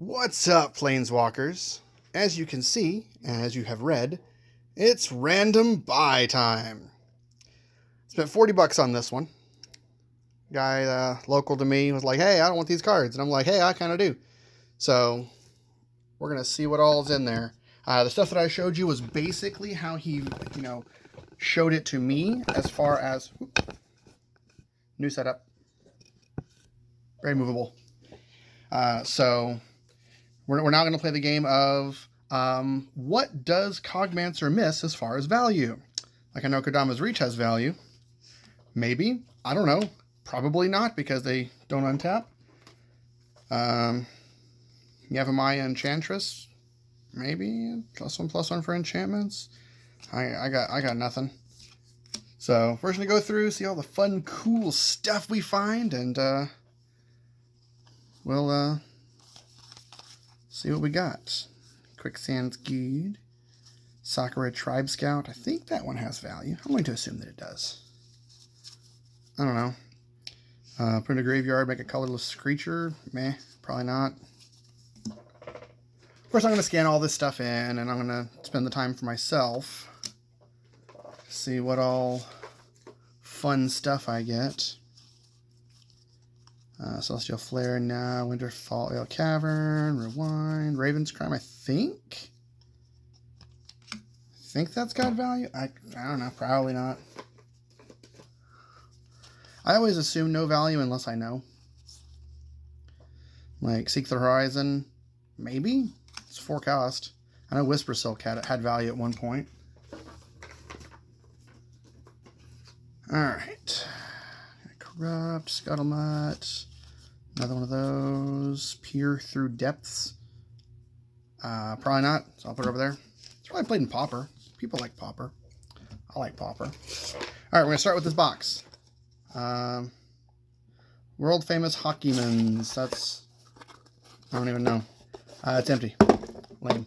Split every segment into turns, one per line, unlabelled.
What's up, Planeswalkers? As you can see, and as you have read, it's random buy time. Spent 40 bucks on this one. Guy local to me was like, hey, I don't want these cards. And I'm like, hey, I kind of do. So we're going to see what all's in there. The stuff that I showed you was basically how he, showed it to me as far as... New setup. Very movable. So we're now going to play the game of what does Cogmancer miss as far as value? Like I know Kodama's Reach has value. Maybe. I don't know. Probably not because they don't untap. Yavimaya Enchantress. Maybe. +1/+1 for enchantments. I got nothing. So we're just going to go through, see all the fun, cool stuff we find, and we'll see what we got. Quicksand's Guide. Sakura Tribe Scout. I think that one has value. I'm going to assume that it does. I don't know. Put in a graveyard, make a colorless creature. Meh, probably not. Of course, I'm going to scan all this stuff in, and I'm going to spend the time for myself. See what all fun stuff I get. Celestial Flare, now Winterfall Cavern, Rewind, Raven's Crime, I think that's got value. I don't know, probably not. I always assume no value unless I know. Like Seek the Horizon, maybe? It's 4 cost. I know Whisper Silk had value at one point. Alright. Corrupt, Scuttlemutt. Another one of those. Peer Through Depths. Probably not, so I'll put it over there. It's probably played in Pauper. People like Pauper. I like Pauper. Alright, we're going to start with this box. World Famous Hockeymans. That's... I don't even know. It's empty. Lame.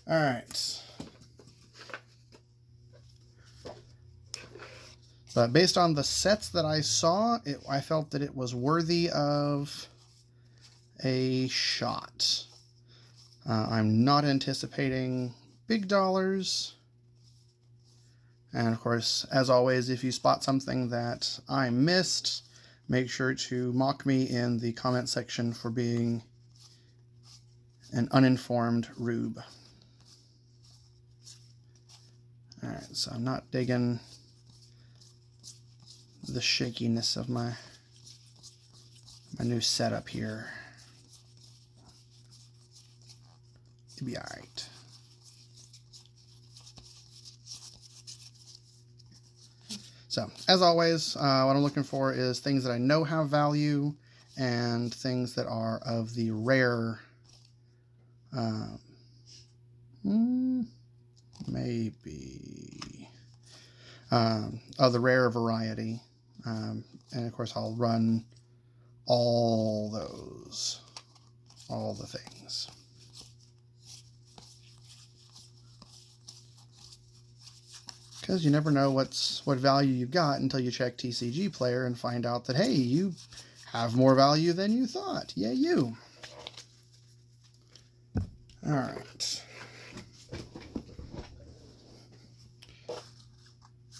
Alright. But based on the sets that I saw, I felt that it was worthy of a shot. I'm not anticipating big dollars. And of course, as always, if you spot something that I missed, make sure to mock me in the comment section for being an uninformed rube. Alright, so I'm not digging the shakiness of my new setup here. It'll be alright. So, as always, what I'm looking for is things that I know have value and things that are of the rare, maybe, of the rare variety. And of course, I'll run all those, all the things. Because you never know what value you've got until you check TCG Player and find out that, hey, you have more value than you thought. Yeah, you. All right.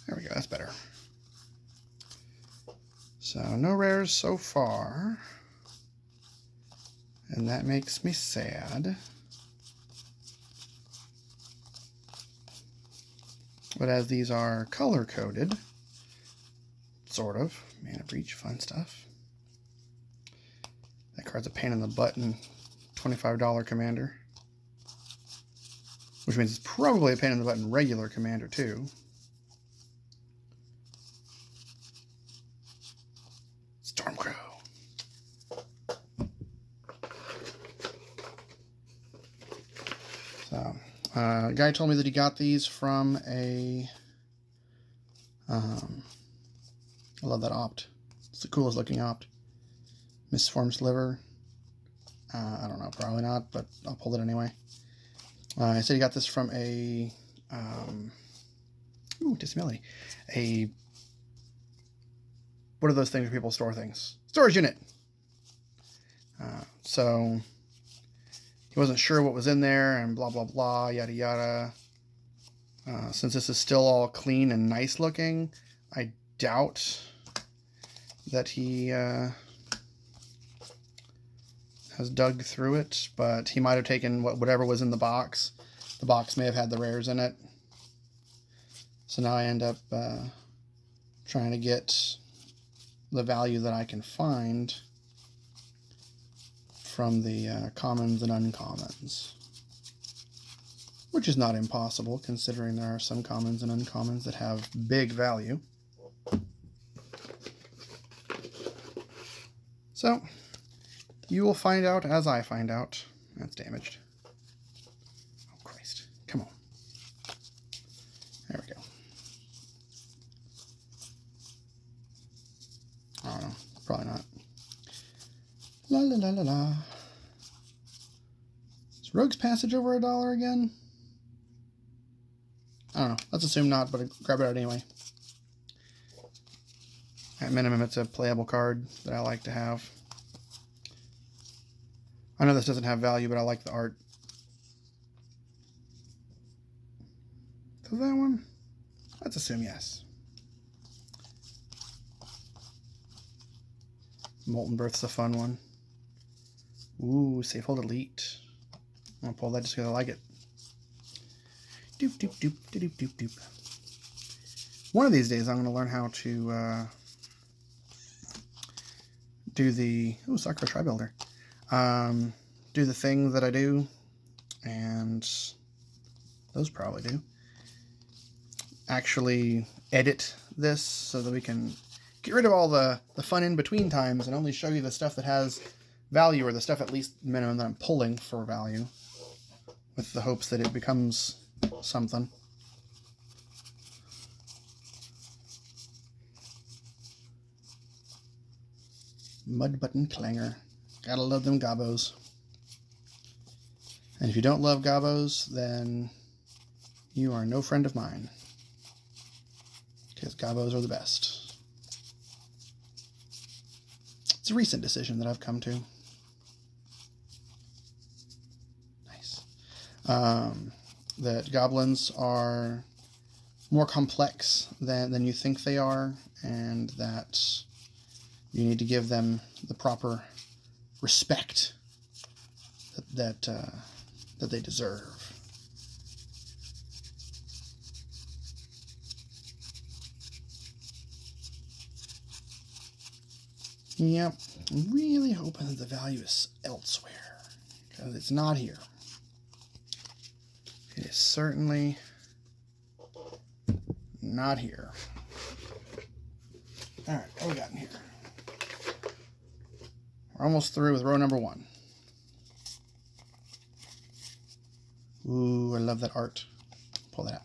There we go. That's better. So, no rares so far. And that makes me sad. But as these are color-coded, sort of, Mana Breach, fun stuff. That card's a pain in the butt in $25 Commander. Which means it's probably a pain in the butt in regular Commander, too. Stormcrow. So, a guy told me that he got these from a... I love that opt. It's the coolest looking opt. Misformed Sliver. I don't know, probably not, but I'll pull it anyway. I said he got this from a... disability. What are those things where people store things? Storage unit. So he wasn't sure what was in there and blah, blah, blah, yada, yada. Since this is still all clean and nice looking, I doubt that he has dug through it, but he might have taken whatever was in the box. The box may have had the rares in it. So now I end up trying to get the value that I can find from the commons and uncommons, which is not impossible considering there are some commons and uncommons that have big value. So you will find out as I find out. That's damaged. Oh Christ, come on. There we go. I don't know, probably not. La la la la la. Is Rogue's Passage over $1 again? I don't know. Let's assume not, but I'll grab it out anyway. At minimum, it's a playable card that I like to have. I know this doesn't have value, but I like the art. Does that one? Let's assume yes. Molten Birth's a fun one. Ooh, Safehold Elite. I'm gonna pull that just because I like it. Doop, doop, doop, doop, doop, doop. One of these days I'm gonna learn how to do the Sakura Tri-Builder. Do the thing that I do, and those probably do. Actually edit this so that we can get rid of all the fun in between times and only show you the stuff that has value, or the stuff at least minimum that I'm pulling for value, with the hopes that it becomes something. Mud Button Clanger. Gotta love them Gobos. And if you don't love Gobos, then you are no friend of mine. Because Gobos are the best. It's a recent decision that I've come to. Nice. That goblins are more complex than you think they are, and that you need to give them the proper respect that they deserve. Yep, I'm really hoping that the value is elsewhere, because it's not here. It is certainly not here. Alright, what we got in here? We're almost through with row number 1. Ooh, I love that art. Pull that out.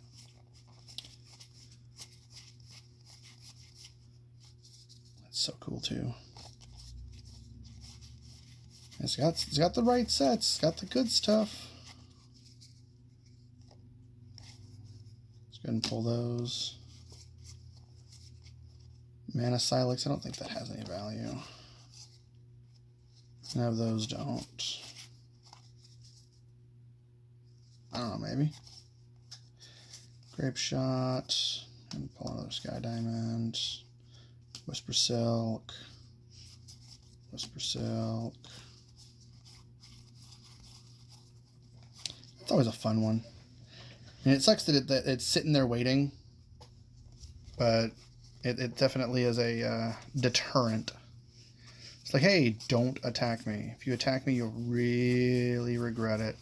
That's so cool too. It's got the right sets. It's got the good stuff. Let's go ahead and pull those. Mana Silex, I don't think that has any value. No, those don't. I don't know, maybe. Grape Shot. And pull another Sky Diamond. Whisper Silk. Whisper Silk. It's always a fun one. I mean, it sucks that it's sitting there waiting, but it definitely is a deterrent. It's like, hey, don't attack me. If you attack me, you'll really regret it.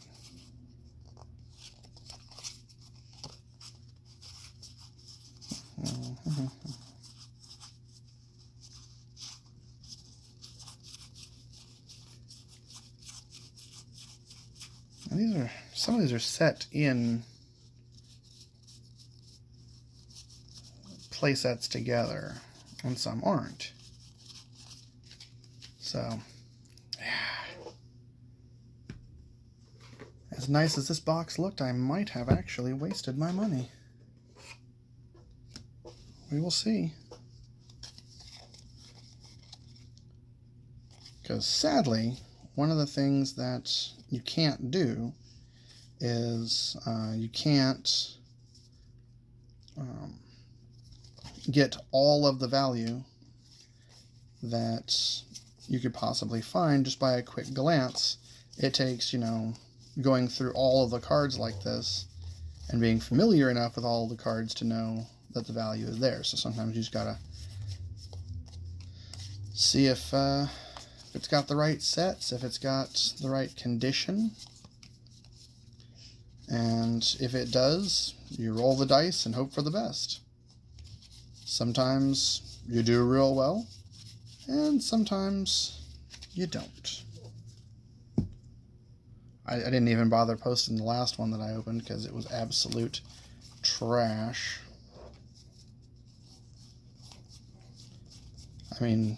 And some of these are set in play sets together, and some aren't. So, yeah. As nice as this box looked, I might have actually wasted my money. We will see. Because sadly, one of the things that you can't do is you can't get all of the value that you could possibly find just by a quick glance. It takes, you know, going through all of the cards like this and being familiar enough with all the cards to know that the value is there. So sometimes you just gotta see if it's got the right sets, if it's got the right condition. And if it does, you roll the dice and hope for the best. Sometimes you do real well, and sometimes you don't. I didn't even bother posting the last one that I opened because it was absolute trash. I mean,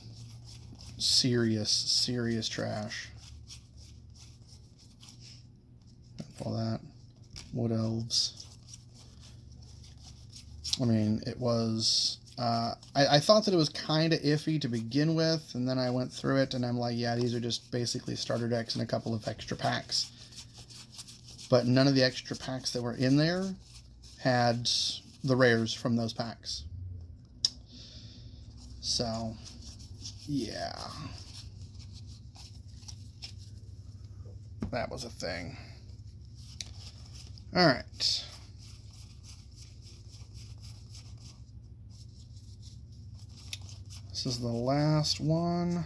serious trash. All that. Wood Elves. I mean, it was... I thought that it was kind of iffy to begin with, and then I went through it, and I'm like, yeah, these are just basically starter decks and a couple of extra packs. But none of the extra packs that were in there had the rares from those packs. So, yeah. That was a thing. Alright. This is the last one.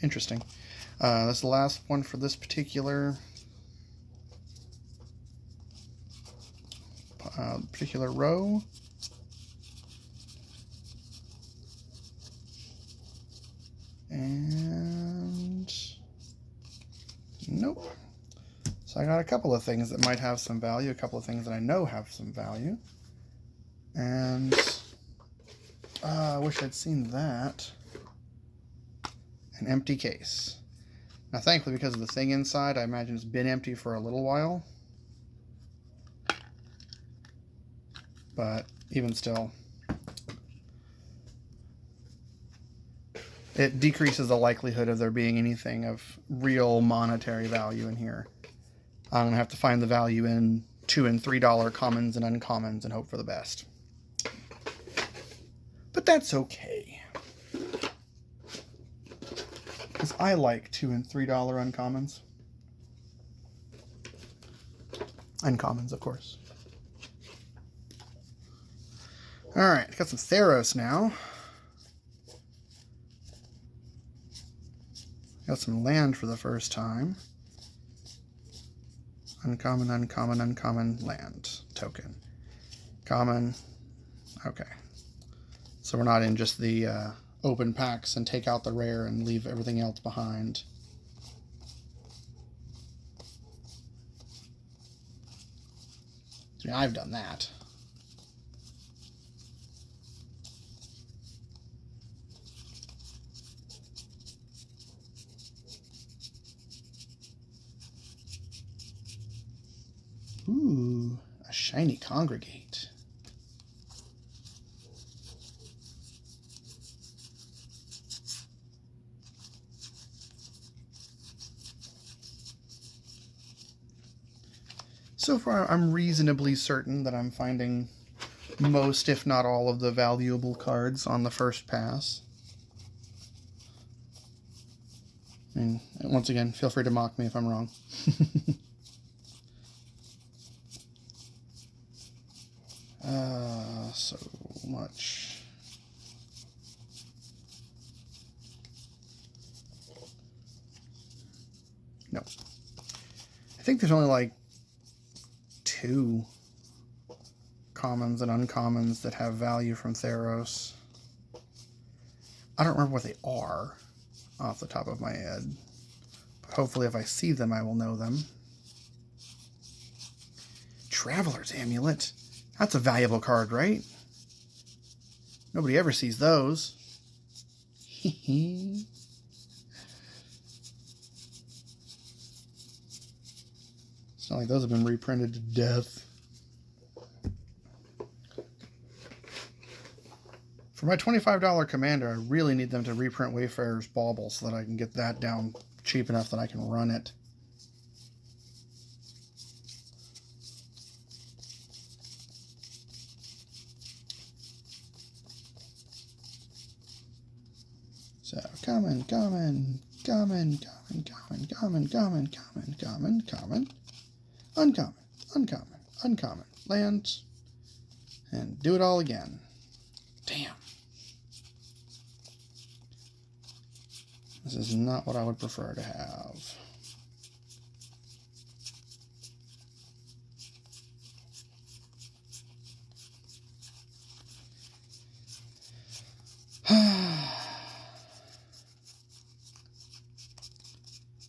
Interesting. That's the last one for this particular row. And nope. So I got a couple of things that might have some value, a couple of things that I know have some value. And I wish I'd seen that. An empty case. Now thankfully, because of the thing inside, I imagine it's been empty for a little while. But even still, it decreases the likelihood of there being anything of real monetary value in here. I'm going to have to find the value in $2 and $3 commons and uncommons and hope for the best. But that's okay. Because I like $2 and $3 uncommons. Uncommons, of course. Alright, got some Theros now. Got some land for the first time. Uncommon, uncommon, uncommon land token. Common. Okay. So we're not in just the open packs and take out the rare and leave everything else behind. I mean, I've done that. Ooh, a shiny Congregate. So far, I'm reasonably certain that I'm finding most, if not all, of the valuable cards on the first pass. I mean, once again, feel free to mock me if I'm wrong. So much. No. I think there's only like 2 commons and uncommons that have value from Theros. I don't remember what they are off the top of my head. But hopefully if I see them, I will know them. Traveler's Amulet. That's a valuable card, right? Nobody ever sees those. It's not like those have been reprinted to death. For my $25 Commander, I really need them to reprint Wayfarer's Bauble so that I can get that down cheap enough that I can run it. So, common, common, common, common, common, common, common, common, common, common, uncommon, uncommon, uncommon, lands, and do it all again. Damn. This is not what I would prefer to have.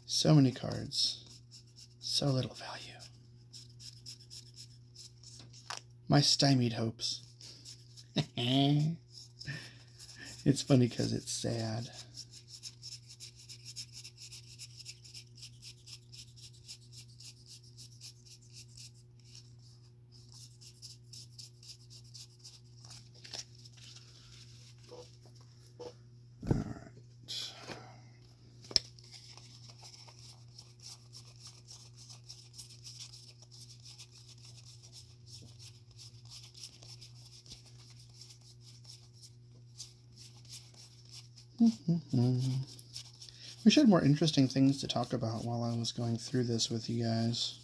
So many cards, so little value. My stymied hopes. It's funny because it's sad. We should have more interesting things to talk about while I was going through this with you guys.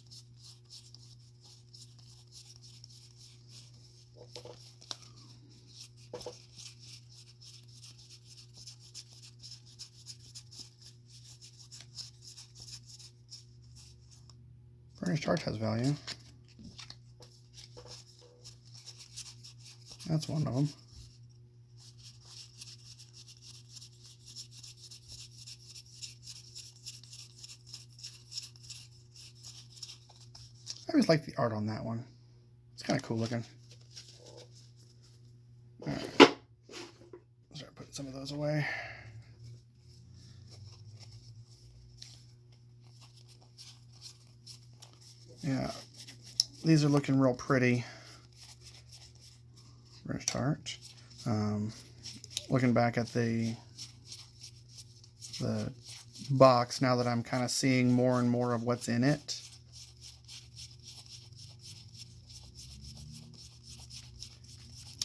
Burnished Heart has value. That's one of them. I always like the art on that one. It's kind of cool looking. All right. Start putting some of those away. Yeah, these are looking real pretty. Burnished Heart. Looking back at the box now that I'm kind of seeing more and more of what's in it.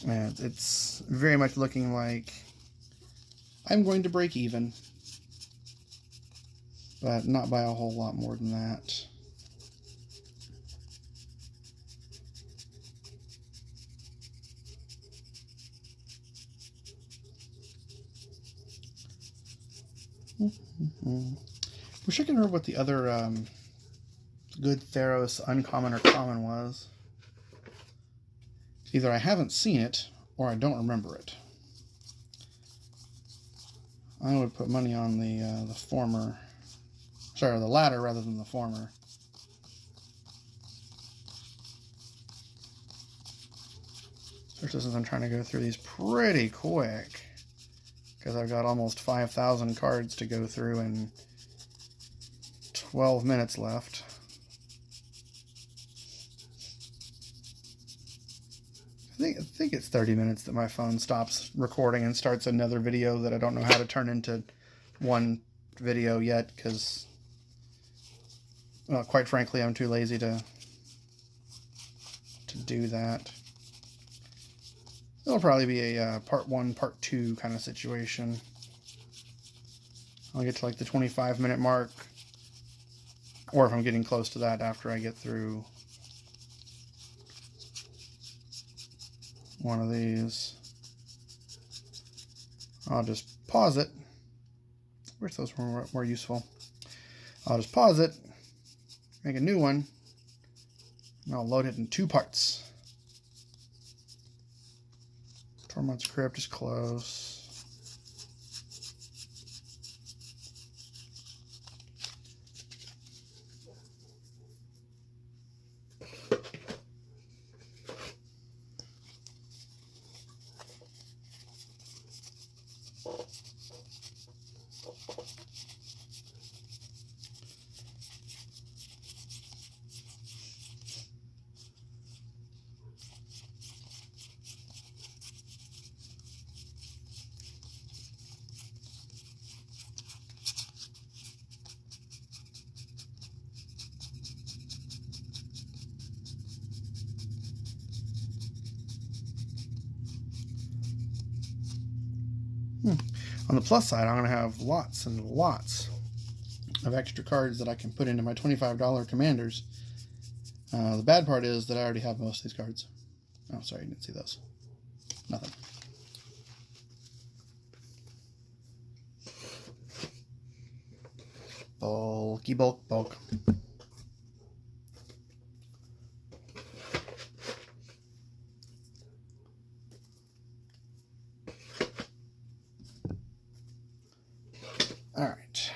And it's very much looking like I'm going to break even, but not by a whole lot more than that. Wish I could remember what the other good Theros uncommon or common was. Either I haven't seen it or I don't remember it. I would put money on the former, sorry, the latter rather than the former. Especially since I'm trying to go through these pretty quick, because I've got almost 5,000 cards to go through and 12 minutes left. I think it's 30 minutes that my phone stops recording and starts another video that I don't know how to turn into one video yet, because, well, quite frankly, I'm too lazy to do that. It'll probably be a part 1, part 2 kind of situation. I'll get to like the 25-minute mark, or if I'm getting close to that after I get through one of these. I'll just pause it. Wish those were more useful. I'll just pause it, make a new one, and I'll load it in 2 parts. Tormod's Crypt is close. On the plus side, I'm going to have lots and lots of extra cards that I can put into my $25 commanders. The bad part is that I already have most of these cards. Oh, sorry, you didn't see those. Nothing. Bulky bulk bulk. All right.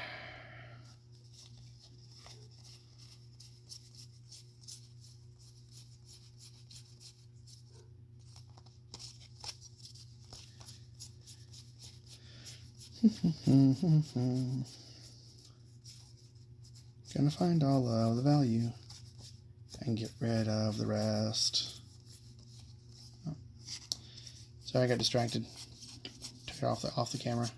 Gonna find all of the value and get rid of the rest. Oh. Sorry, I got distracted. Took it off the camera.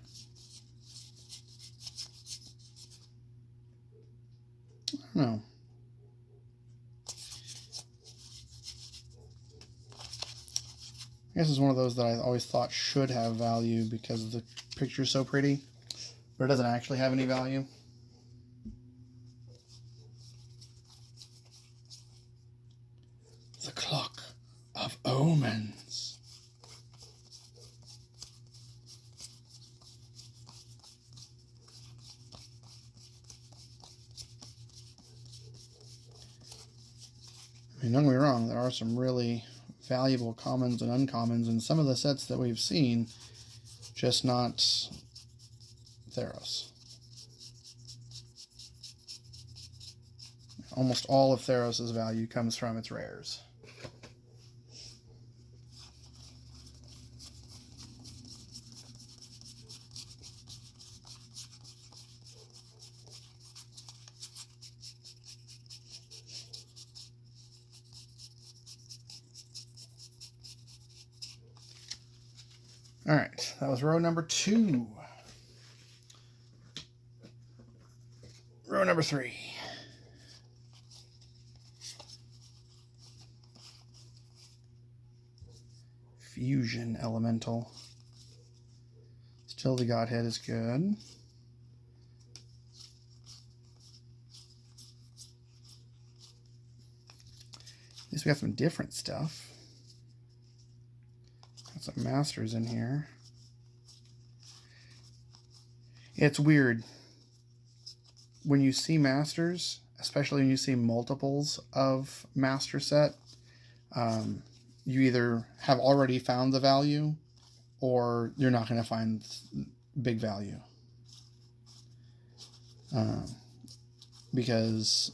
I don't know. I guess it's one of those that I always thought should have value because the picture's so pretty, but it doesn't actually have any value. The Clock of Omens. I mean, don't get me wrong, there are some really valuable commons and uncommons in some of the sets that we've seen, just not Theros. Almost all of Theros' value comes from its rares. All right, that was row number 2. Row number 3. Fusion Elemental. Still the Godhead is good. At least we got some different stuff. Got some masters in here. It's weird. When you see masters, especially when you see multiples of master set, you either have already found the value or you're not going to find big value. Because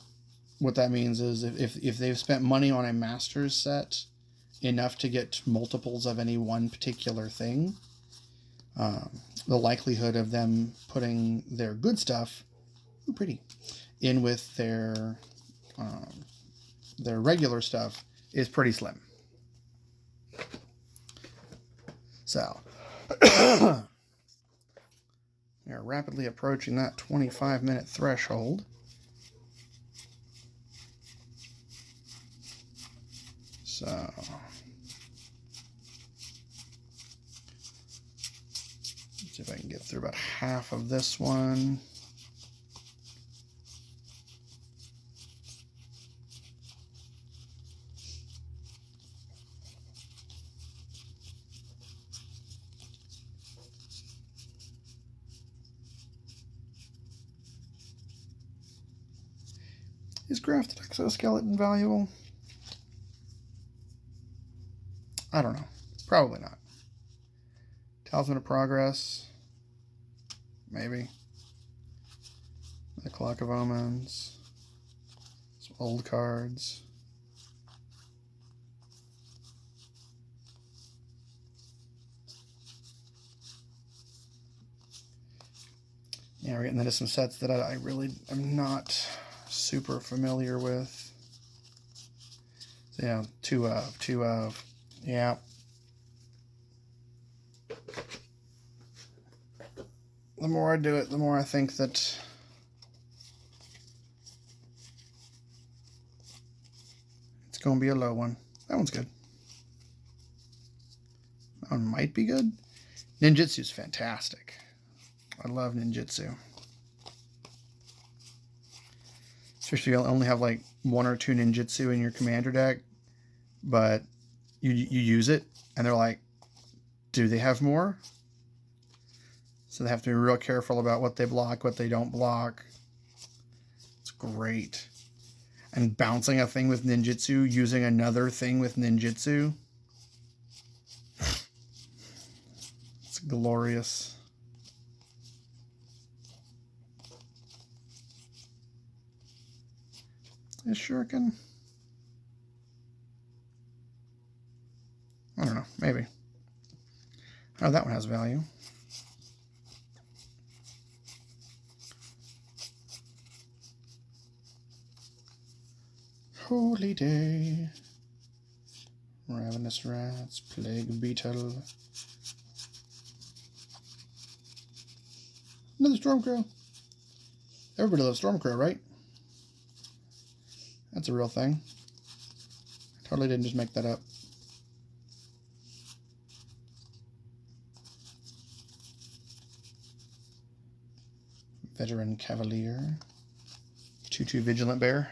what that means is if they've spent money on a master's set enough to get multiples of any one particular thing, the likelihood of them putting their good stuff, ooh, pretty, in with their regular stuff is pretty slim. So, we are rapidly approaching that 25-minute threshold. So, let's see if I can get through about half of this one. Is Grafted Exoskeleton valuable? I don't know. Probably not. Talisman of Progress. Maybe. The Clock of Omens. Some old cards. Yeah, we're getting into some sets that I really am not super familiar with. So, yeah, two of. Yeah. The more I do it, the more I think that it's going to be a low one. That one's good. That one might be good. Ninjutsu's fantastic. I love ninjutsu. Especially you only have like 1 or 2 ninjutsu in your commander deck, but you use it, and they're like, do they have more? So they have to be real careful about what they block, what they don't block. It's great. And bouncing a thing with ninjutsu, using another thing with ninjutsu. It's glorious. Is shuriken? I don't know, maybe. Oh, that one has value. Holy day. Ravenous rats, plague beetle. Another Stormcrow. Everybody loves Stormcrow, right? That's a real thing. I totally didn't just make that up. Veteran Cavalier. 2/2 Vigilant Bear.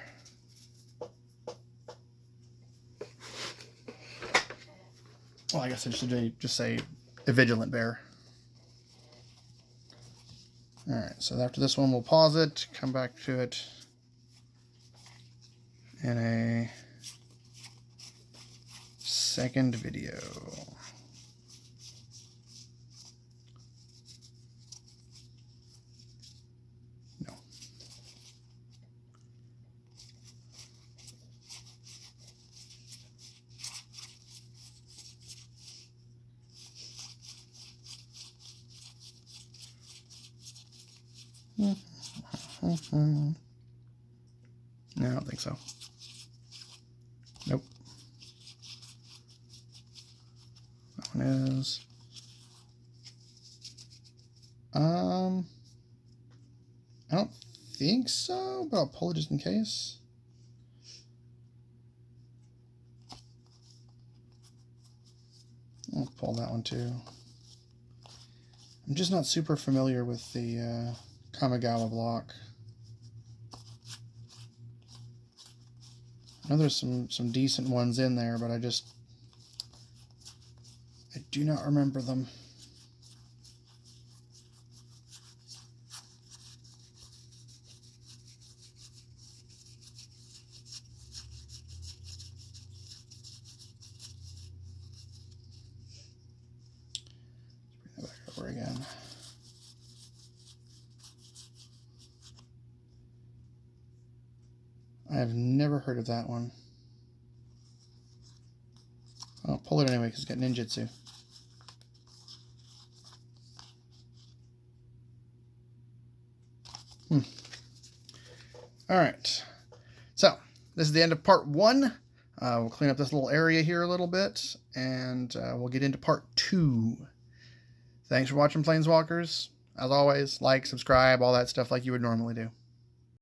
Well, I guess I should just say a Vigilant Bear. Alright, so after this one we'll pause it, come back to it in a second video. No. No, I don't think so. Nope. That one is... I don't think so, but I'll pull it just in case. I'll pull that one too. I'm just not super familiar with the Kamigawa block. I know there's some decent ones in there, but I do not remember them. Let's bring that back over again. I have never heard of that one. I'll pull it anyway because it's got ninjutsu. Alright, so this is the end of part 1. We'll clean up this little area here a little bit, and we'll get into part 2. Thanks for watching, Planeswalkers. As always, like, subscribe, all that stuff like you would normally do.